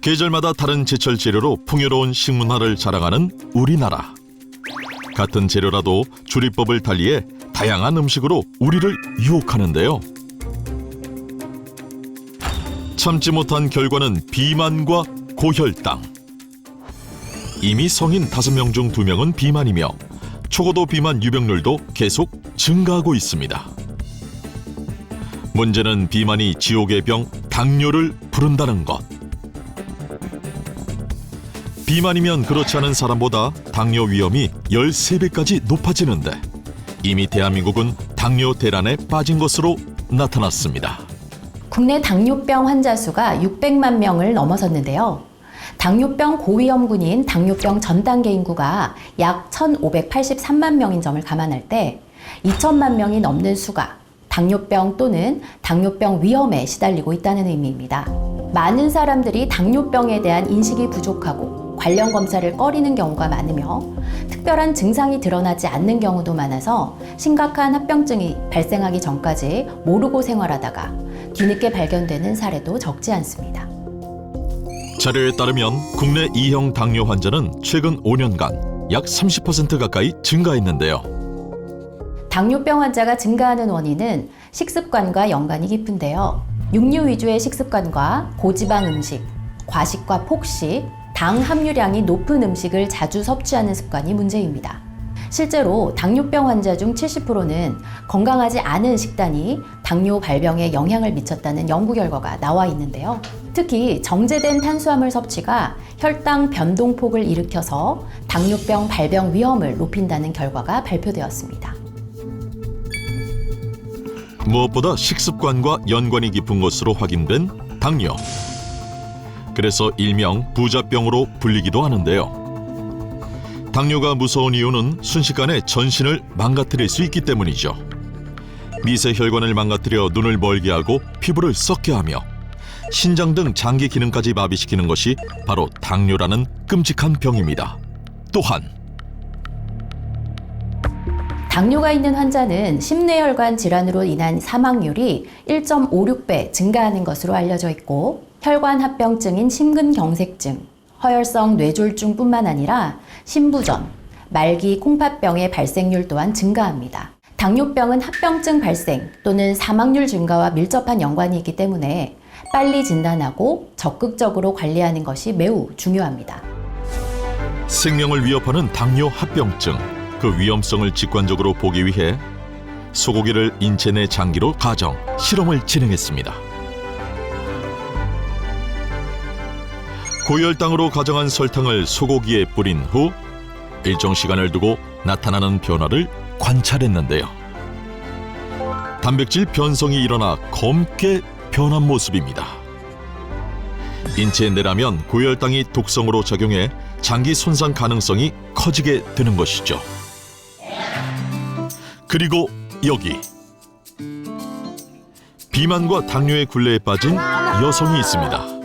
계절마다 다른 제철 재료로 풍요로운 식문화를 자랑하는 우리나라. 같은 재료라도 조리법을 달리해 다양한 음식으로 우리를 유혹하는데요. 참지 못한 결과는 비만과 고혈당. 이미 성인 5명 중 2명은 비만이며 초고도 비만 유병률도 계속 증가하고 있습니다. 문제는 비만이 지옥의 병 당뇨를 부른다는 것. 비만이면 그렇지 않은 사람보다 당뇨 위험이 13배까지 높아지는데 이미 대한민국은 당뇨 대란에 빠진 것으로 나타났습니다. 국내 당뇨병 환자 수가 600만 명을 넘어섰는데요. 당뇨병 고위험군인 당뇨병 전 단계 인구가 약 1,583만 명인 점을 감안할 때 2천만 명이 넘는 수가 당뇨병 또는 당뇨병 위험에 시달리고 있다는 의미입니다. 많은 사람들이 당뇨병에 대한 인식이 부족하고 관련 검사를 꺼리는 경우가 많으며 특별한 증상이 드러나지 않는 경우도 많아서 심각한 합병증이 발생하기 전까지 모르고 생활하다가 뒤늦게 발견되는 사례도 적지 않습니다. 자료에 따르면 국내 2형 당뇨 환자는 최근 5년간 약 30% 가까이 증가했는데요. 당뇨병 환자가 증가하는 원인은 식습관과 연관이 깊은데요. 육류 위주의 식습관과 고지방 음식, 과식과 폭식, 당 함유량이 높은 음식을 자주 섭취하는 습관이 문제입니다. 실제로 당뇨병 환자 중 70%는 건강하지 않은 식단이 당뇨 발병에 영향을 미쳤다는 연구 결과가 나와 있는데요. 특히 정제된 탄수화물 섭취가 혈당 변동폭을 일으켜서 당뇨병 발병 위험을 높인다는 결과가 발표되었습니다. 무엇보다 식습관과 연관이 깊은 것으로 확인된 당뇨. 그래서 일명 부자병으로 불리기도 하는데요. 당뇨가 무서운 이유는 순식간에 전신을 망가뜨릴 수 있기 때문이죠. 미세 혈관을 망가뜨려 눈을 멀게 하고 피부를 썩게 하며 신장 등 장기 기능까지 마비시키는 것이 바로 당뇨라는 끔찍한 병입니다. 또한 당뇨가 있는 환자는 심뇌혈관 질환으로 인한 사망률이 1.56배 증가하는 것으로 알려져 있고 혈관 합병증인 심근경색증, 허혈성 뇌졸중뿐만 아니라 신부전, 말기 콩팥병의 발생률 또한 증가합니다. 당뇨병은 합병증 발생 또는 사망률 증가와 밀접한 연관이 있기 때문에 빨리 진단하고 적극적으로 관리하는 것이 매우 중요합니다. 생명을 위협하는 당뇨 합병증, 그 위험성을 직관적으로 보기 위해 소고기를 인체 내 장기로 가정, 실험을 진행했습니다. 고혈당으로 가정한 설탕을 소고기에 뿌린 후 일정 시간을 두고 나타나는 변화를 관찰했는데요. 단백질 변성이 일어나 검게 변한 모습입니다. 인체에 내라면 고혈당이 독성으로 작용해 장기 손상 가능성이 커지게 되는 것이죠. 그리고 여기 비만과 당뇨의 굴레에 빠진 여성이 있습니다.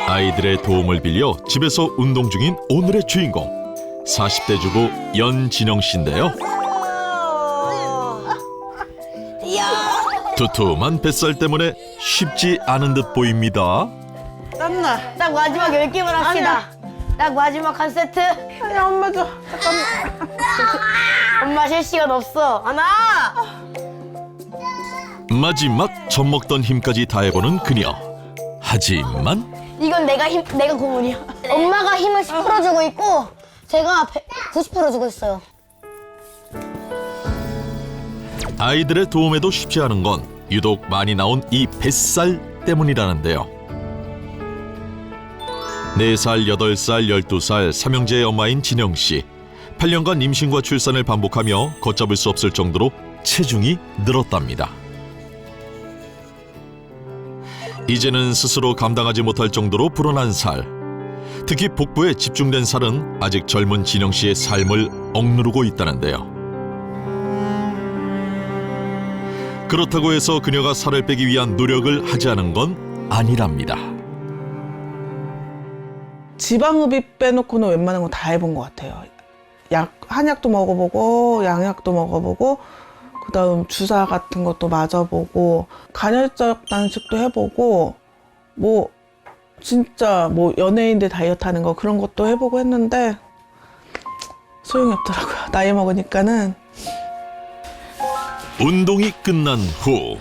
아이들의 도움을 빌려 집에서 운동 중인 오늘의 주인공 40대 주부 연진영 씨인데요. 두툼한 뱃살 때문에 쉽지 않은 듯 보입니다. 땀나. 딱 마지막 10개만 합시다. 딱 마지막 한 세트. 아니 엄마 줘. 잠깐만. 엄마 쉴 시간 없어. 하나. 마지막 젖먹던 힘까지 다해보는 그녀. 하지만 이건 내가 고문이야. 엄마가 힘을 10% 주고 있고 제가 90% 주고 있어요. 아이들의 도움에도 쉽지 않은 건 유독 많이 나온 이 뱃살 때문이라는데요. 4살, 8살, 12살 삼형제의 엄마인 진영 씨. 8년간 임신과 출산을 반복하며 걷잡을 수 없을 정도로 체중이 늘었답니다. 이제는 스스로 감당하지 못할 정도로 불어난 살. 특히 복부에 집중된 살은 아직 젊은 진영 씨의 삶을 억누르고 있다는데요. 그렇다고 해서 그녀가 살을 빼기 위한 노력을 하지 않은 건 아니랍니다. 지방흡입 빼놓고는 웬만한 거 다 해본 것 같아요. 한약도 먹어보고 양약도 먹어보고 그다음 주사 같은 것도 맞아보고 간헐적 단식도 해보고 뭐 진짜 뭐 연예인들 다이어트 하는 거 그런 것도 해보고 했는데 소용이 없더라고요. 나이 먹으니까는. 운동이 끝난 후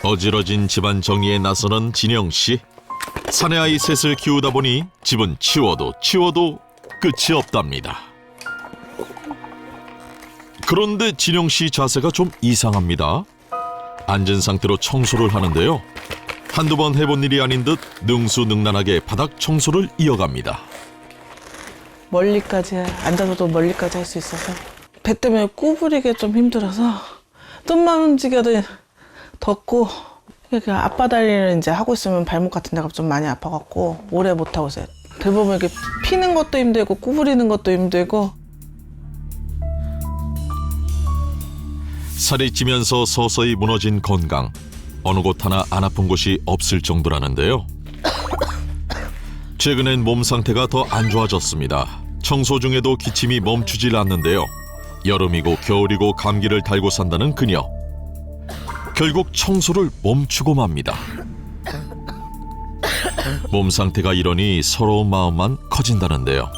어지러진 집안 정리에 나서는 진영 씨. 사내 아이 셋을 키우다 보니 집은 치워도 끝이 없답니다. 그런데 진영 씨 자세가 좀 이상합니다. 앉은 상태로 청소를 하는데요. 한두 번 해본 일이 아닌 듯 능수능란하게 바닥 청소를 이어갑니다. 멀리까지 앉아서도 멀리까지 할 수 있어서 배 때문에 구부리기 좀 힘들어서 좀만 움직여도 덥고 그러니까 앞바다리를 이제 하고 있으면 발목 같은 데가 좀 많이 아파갖고 오래 못 하고 있어요. 대부분 이렇게 피는 것도 힘들고 구부리는 것도 힘들고. 살이 찌면서 서서히 무너진 건강. 어느 곳 하나 안 아픈 곳이 없을 정도라는데요. 최근엔 몸 상태가 더 안 좋아졌습니다. 청소 중에도 기침이 멈추질 않는데요. 여름이고 겨울이고 감기를 달고 산다는 그녀. 결국 청소를 멈추고 맙니다. 몸 상태가 이러니 서러운 마음만 커진다는데요.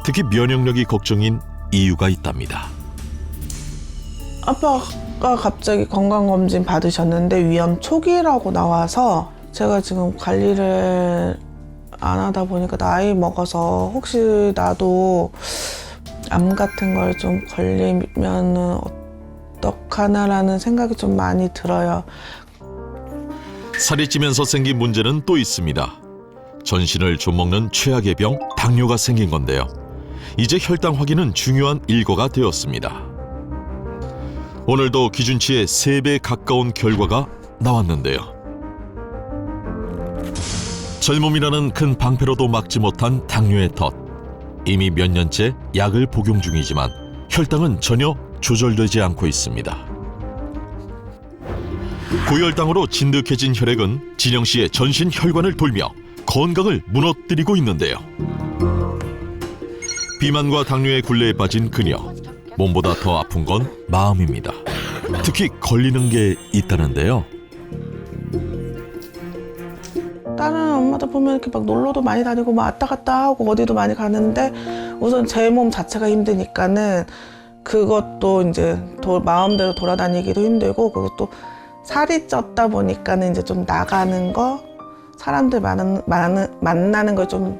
특히 면역력이 걱정인 이유가 있답니다. 아빠가 갑자기 건강검진 받으셨는데 위암 초기라고 나와서 제가 지금 관리를 안 하다 보니까 나이 먹어서 혹시 나도 암 같은 걸 좀 걸리면은 어떡하나라는 생각이 좀 많이 들어요. 살이 찌면서 생긴 문제는 또 있습니다. 전신을 좀먹는 최악의 병 당뇨가 생긴 건데요. 이제 혈당 확인은 중요한 일과가 되었습니다. 오늘도 기준치의 3배 가까운 결과가 나왔는데요. 젊음이라는 큰 방패로도 막지 못한 당뇨의 덫. 이미 몇 년째 약을 복용 중이지만 혈당은 전혀 조절되지 않고 있습니다. 고혈당으로 진득해진 혈액은 진영 씨의 전신 혈관을 돌며 건강을 무너뜨리고 있는데요. 비만과 당뇨의 굴레에 빠진 그녀. 몸보다 더 아픈 건 마음입니다. 특히 걸리는 게 있다는데요. 다른 엄마들 보면 이렇게 막 놀러도 많이 다니고 막 왔다 갔다 하고 어디도 많이 가는데 우선 제 몸 자체가 힘드니까는 그것도 이제 마음대로 돌아다니기도 힘들고 그것도 살이 쪘다 보니까는 이제 좀 나가는 거 사람들 만나는 걸 좀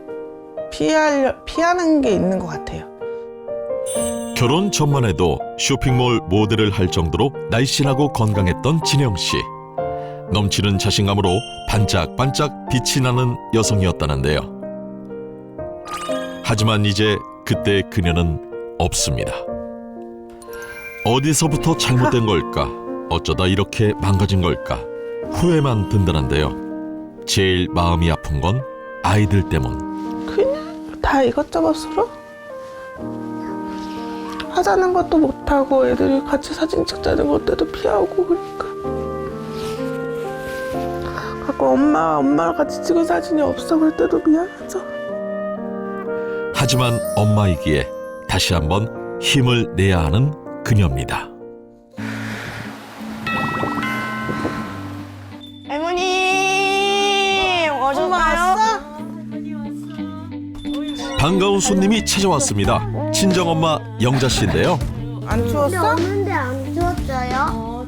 피하는 게 있는 것 같아요. 결혼 전만 해도 쇼핑몰 모델을 할 정도로 날씬하고 건강했던 진영 씨. 넘치는 자신감으로 반짝반짝 빛이 나는 여성이었다는데요. 하지만 이제 그때의 그녀는 없습니다. 어디서부터 잘못된 걸까? 어쩌다 이렇게 망가진 걸까? 후회만 든다는데요. 제일 마음이 아픈 건 아이들 때문. 그냥 다 이것저것 서로 하자는 것도 못하고 애들이 같이 사진 찍자는 것도 피하고 그러니까 가끔 엄마랑 같이 찍은 사진이 없어 그럴 때도 미안해서. 하지만 엄마이기에 다시 한번 힘을 내야 하는 그녀입니다. 할머니 오셨나요? 반가운 손님이 찾아왔습니다. 친정엄마 영자 씨인데요. 안 근데 추웠어? 오는데 안 추웠어요?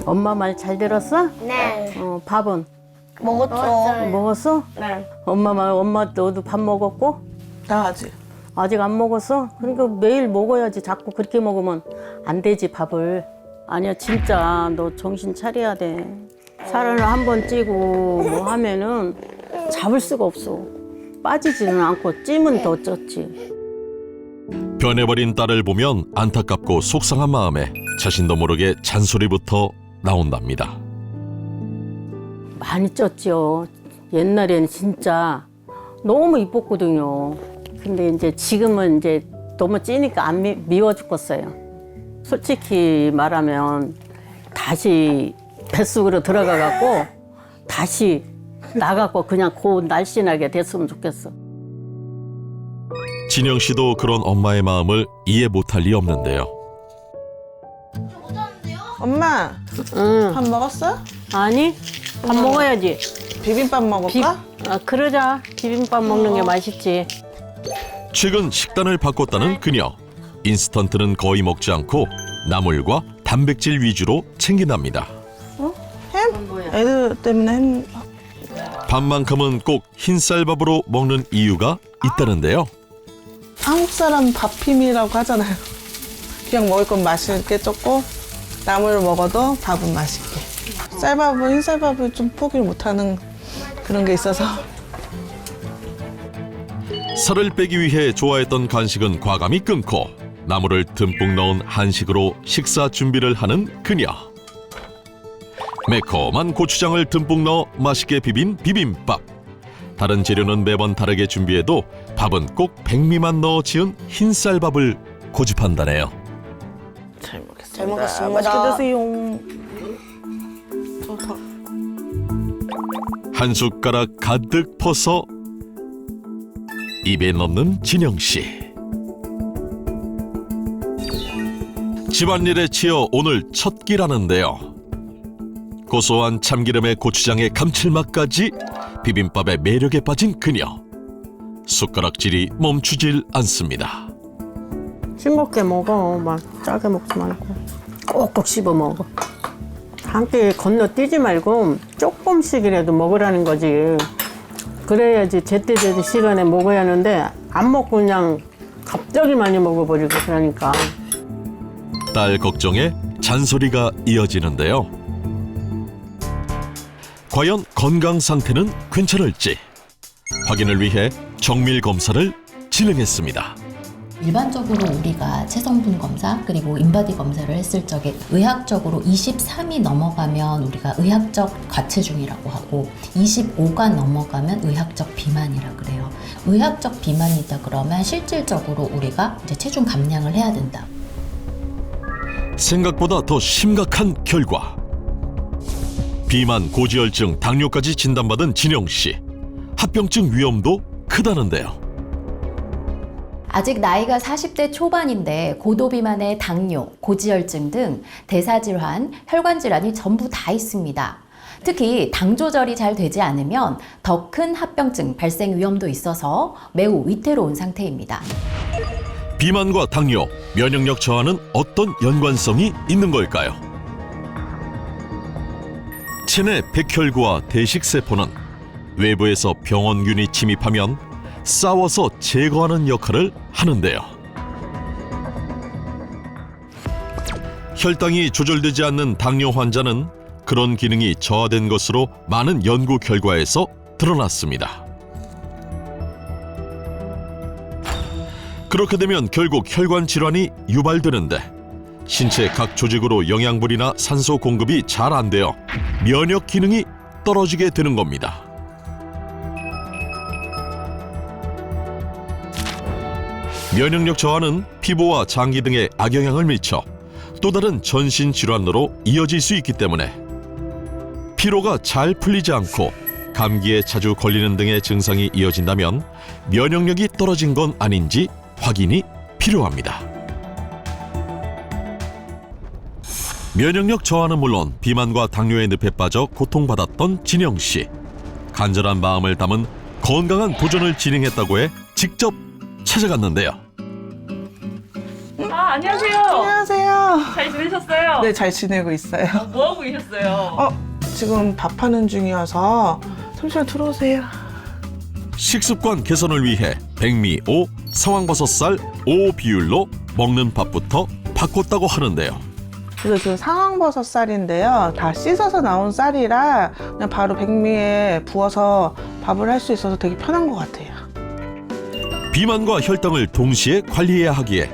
엄마 말 잘 들었어? 네. 밥은 먹었죠. 먹었어? 네. 엄마 말 엄마 너도 밥 먹었고? 나 아직. 아직 안 먹었어? 그러니까 매일 먹어야지. 자꾸 그렇게 먹으면 안 되지 밥을. 아니야 진짜 너 정신 차려야 돼. 살을 한 번 찌고 뭐 하면은 잡을 수가 없어. 빠지지는 않고 찌면 더 쪘지. 변해버린 딸을 보면 안타깝고 속상한 마음에 자신도 모르게 잔소리부터 나온답니다. 많이 쪘죠. 옛날에는 진짜 너무 이뻤거든요. 근데 이제 지금은 이제 너무 찌니까 안 미워 죽겠어요. 솔직히 말하면 다시 뱃속으로 들어가 갖고 다시 나가고 그냥 고 날씬하게 됐으면 좋겠어. 진영 씨도 그런 엄마의 마음을 이해 못할 리 없는데요. 엄마 응. 밥 먹었어요? 아니, 밥 먹어야지. 비빔밥 먹을까? 그러자. 비빔밥 먹는 게 맛있지. 최근 식단을 바꿨다는 그녀. 인스턴트는 거의 먹지 않고 나물과 단백질 위주로 챙긴답니다. 햄? 애들 때문에 햄. 밥만큼은 꼭 흰쌀밥으로 먹는 이유가 있다는데요. 한국 사람 밥 힘이라고 하잖아요. 그냥 먹을 건 맛있게 쪘고 나물을 먹어도 밥은 맛있게. 쌀밥은 흰쌀밥을 좀 포기를 못하는 그런 게 있어서. 살을 빼기 위해 좋아했던 간식은 과감히 끊고 나물을 듬뿍 넣은 한식으로 식사 준비를 하는 그녀. 매콤한 고추장을 듬뿍 넣어 맛있게 비빈 비빔밥. 다른 재료는 매번 다르게 준비해도 밥은 꼭 백미만 넣어 지은 흰쌀밥을 고집한다네요. 잘 먹겠습니다. 잘 먹겠습니다. 맛있게 드세요. 좋다. 한 숟가락 가득 퍼서 입에 넣는 진영 씨. 집안일에 치여 오늘 첫 끼라는데요. 고소한 참기름의 고추장의 감칠맛까지 비빔밥의 매력에 빠진 그녀. 숟가락질이 멈추질 않습니다. 싱겁게 먹어. 막 짜게 먹지 말고. 꼭꼭 씹어 먹어. 한 끼 건너뛰지 말고 조금씩이라도 먹으라는 거지. 그래야지 제때제때 시간에 먹어야 하는데 안 먹고 그냥 갑자기 많이 먹어버리고 그러니까. 딸 걱정에 잔소리가 이어지는데요. 과연 건강 상태는 괜찮을지 확인을 위해 정밀 검사를 진행했습니다. 일반적으로 우리가 체성분 검사 그리고 인바디 검사를 했을 적에 의학적으로 23이 넘어가면 우리가 의학적 과체중이라고 하고 25가 넘어가면 의학적 비만이라 그래요. 의학적 비만이다 그러면 실질적으로 우리가 이제 체중 감량을 해야 된다. 생각보다 더 심각한 결과. 비만, 고지혈증, 당뇨까지 진단받은 진영 씨. 합병증 위험도 크다는데요. 아직 나이가 40대 초반인데 고도비만의 당뇨, 고지혈증 등 대사질환, 혈관질환이 전부 다 있습니다. 특히 당 조절이 잘 되지 않으면 더 큰 합병증 발생 위험도 있어서 매우 위태로운 상태입니다. 비만과 당뇨, 면역력 저하는 어떤 연관성이 있는 걸까요? 체내 백혈구와 대식세포는 외부에서 병원균이 침입하면 싸워서 제거하는 역할을 하는데요. 혈당이 조절되지 않는 당뇨 환자는 그런 기능이 저하된 것으로 많은 연구 결과에서 드러났습니다. 그렇게 되면 결국 혈관 질환이 유발되는데 신체 각 조직으로 영양분이나 산소 공급이 잘 안 되어 면역 기능이 떨어지게 되는 겁니다. 면역력 저하는 피부와 장기 등에 악영향을 미쳐 또 다른 전신 질환으로 이어질 수 있기 때문에 피로가 잘 풀리지 않고 감기에 자주 걸리는 등의 증상이 이어진다면 면역력이 떨어진 건 아닌지 확인이 필요합니다. 면역력 저하는 물론 비만과 당뇨의 늪에 빠져 고통받았던 진영 씨. 간절한 마음을 담은 건강한 도전을 진행했다고 해 직접 찾아갔는데요. 안녕하세요. 안녕하세요. 잘 지내셨어요? 네, 잘 지내고 있어요. 뭐 하고 계셨어요? 지금 밥하는 중이어서 잠시만 들어오세요. 식습관 개선을 위해 백미 O, 상황버섯살 O 비율로 먹는 밥부터 바꿨다고 하는데요. 그래서 지금 상황버섯 쌀인데요. 다 씻어서 나온 쌀이라 그냥 바로 백미에 부어서 밥을 할 수 있어서 되게 편한 것 같아요. 비만과 혈당을 동시에 관리해야 하기에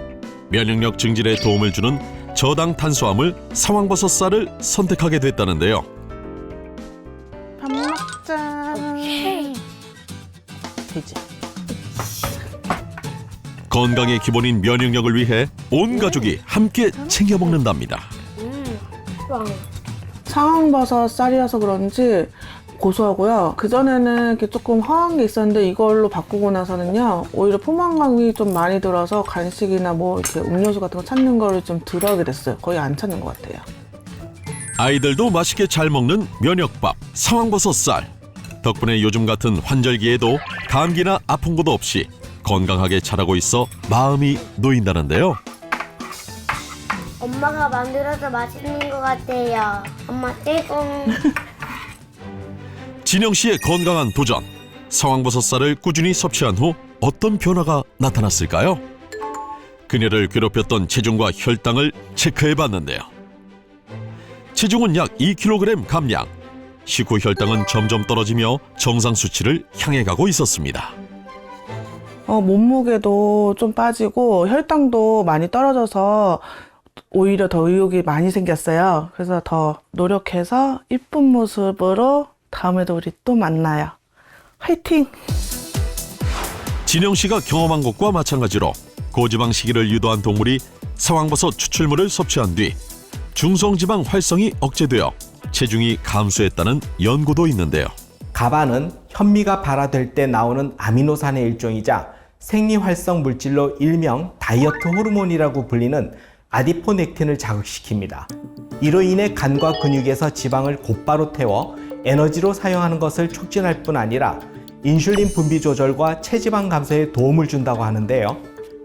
면역력 증진에 도움을 주는 저당 탄수화물 상황버섯살을 선택하게 됐다는데요. 밥 먹자. 되지. 건강의 기본인 면역력을 위해 온 가족이 함께 챙겨 먹는답니다. 상황버섯 쌀이라서 그런지 고소하고요. 그전에는 이렇게 조금 허한 게 있었는데 이걸로 바꾸고 나서는요. 오히려 포만감이 좀 많이 들어서 간식이나 뭐 이렇게 음료수 같은 거 찾는 거를 좀 덜 하게 됐어요. 거의 안 찾는 것 같아요. 아이들도 맛있게 잘 먹는 면역밥, 상황버섯쌀. 덕분에 요즘 같은 환절기에도 감기나 아픈 곳 없이 건강하게 자라고 있어 마음이 놓인다는데요. 엄마가 만들어서 맛있는 것 같아요. 엄마 최고. 진영 씨의 건강한 도전. 상황버섯쌀을 꾸준히 섭취한 후 어떤 변화가 나타났을까요? 그녀를 괴롭혔던 체중과 혈당을 체크해봤는데요. 체중은 약 2kg 감량. 식후 혈당은 점점 떨어지며 정상 수치를 향해 가고 있었습니다. 몸무게도 좀 빠지고 혈당도 많이 떨어져서 오히려 더 의욕이 많이 생겼어요. 그래서 더 노력해서 이쁜 모습으로 다음에도 우리 또 만나요. 화이팅! 진영 씨가 경험한 것과 마찬가지로 고지방 시기를 유도한 동물이 상황버섯 추출물을 섭취한 뒤 중성지방 활성이 억제되어 체중이 감소했다는 연구도 있는데요. 가바는 현미가 발화될 때 나오는 아미노산의 일종이자 생리활성 물질로 일명 다이어트 호르몬이라고 불리는 아디포넥틴을 자극시킵니다. 이로 인해 간과 근육에서 지방을 곧바로 태워 에너지로 사용하는 것을 촉진할 뿐 아니라 인슐린 분비 조절과 체지방 감소에 도움을 준다고 하는데요.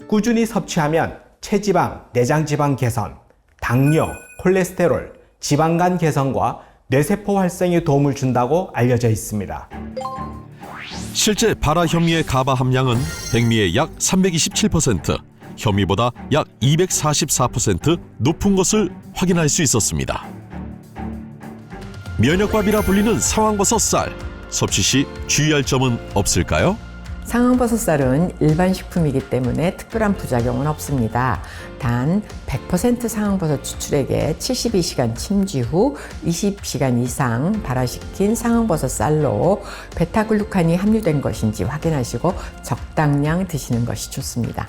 꾸준히 섭취하면 체지방, 내장지방 개선, 당뇨, 콜레스테롤, 지방간 개선과 뇌세포 활성에 도움을 준다고 알려져 있습니다. 실제 발화 현미의 가바 함량은 백미의 약 327%, 현미보다 약 244% 높은 것을 확인할 수 있었습니다. 면역밥이라 불리는 상황버섯쌀, 섭취 시 주의할 점은 없을까요? 상황버섯쌀은 일반 식품이기 때문에 특별한 부작용은 없습니다. 단 100% 상황버섯 추출액에 72시간 침지 후 20시간 이상 발화시킨 상황버섯쌀로 베타글루칸이 함유된 것인지 확인하시고 적당량 드시는 것이 좋습니다.